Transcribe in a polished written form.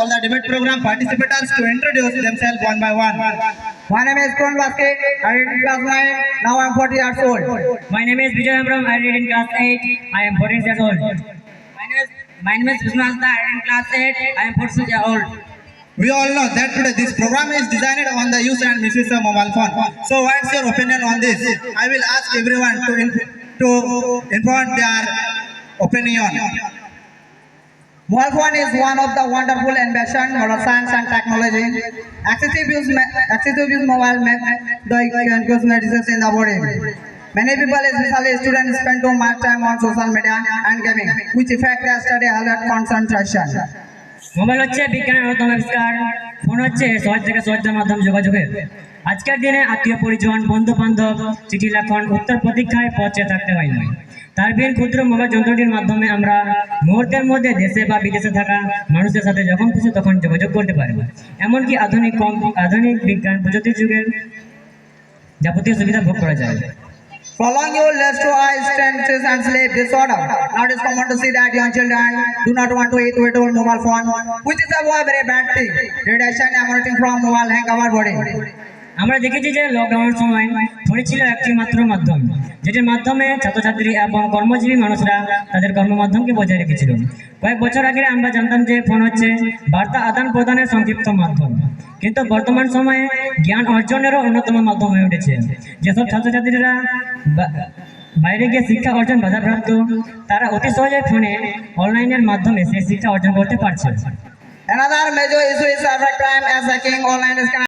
all the debate program participants to introduce themselves one by one. My name is Kun Basket. I read in class 9. Now I am 40 years old. My name is Vijay Ambram. I read in class 8. I am 14 years old. My name is Vishnu Alta. I read in class 8. I am 46 years old. We all know that today this program is designed on the use and misuse of mobile phone. So what's your opinion on this? I will ask everyone to inform their opinion. Mobile phone is one of the wonderful invention of science and technology. Excessive use mobile make the increase diseases in the body. Many people, especially students, spend too much time on social media and gaming, which affect their study health and concentration. Mobile হচ্ছে বিজ্ঞানের অন্যতম আবিষ্কার। Phone হচ্ছে সহজ থেকে সহজের মাধ্যম যোগাযোগের। আজকের দিনে আত্মীয় পরিজন, বন্ধু বান্ধব, চিঠি লেখন, উত্তর প্রতীক্ষায় পৌঁছে থাকতে হয় না। তার বিন ক্ষুদ্র মোবাইল যন্ত্রটির মাধ্যমে আমরা মুহূর্তের মধ্যে দেশে বা বিদেশে থাকা মানুষের সাথে যখন খুশি তখন যোগাযোগ করতে পারি। এমনকি আধুনিক বিজ্ঞান প্রযুক্তির যুগের যাবতীয় সুবিধা ভোগ করা যায়। Following you leads to eye strength and sleep disorder. Now it is common to see that young children do not want to eat with a mobile phone, which is a very bad thing. Radiation emanating from mobile hang our body. আমরা দেখেছি যে লকডাউনের সময় ফোনই ছিল একটি মাত্র মাধ্যম, যেটির মাধ্যমে ছাত্রছাত্রী এবং কর্মজীবী মানুষরা তাদের কর্মমাধ্যমকে বজায় রেখেছিল। কয়েক বছর আগে আমরা জানতাম যে ফোন হচ্ছে বার্তা আদান প্রদানের সংক্ষিপ্ত মাধ্যম, কিন্তু বর্তমান সময়ে জ্ঞান অর্জনেরও অন্যতম মাধ্যম হয়ে উঠেছে। যেসব ছাত্রছাত্রীরা বাইরে গিয়ে শিক্ষা অর্জন বাধাপ্রাপ্ত, তারা অতি সহজে ফোনে অনলাইনের মাধ্যমে সেই শিক্ষা অর্জন করতে পারছে। Another major issue is cybercrime as hacking online scam.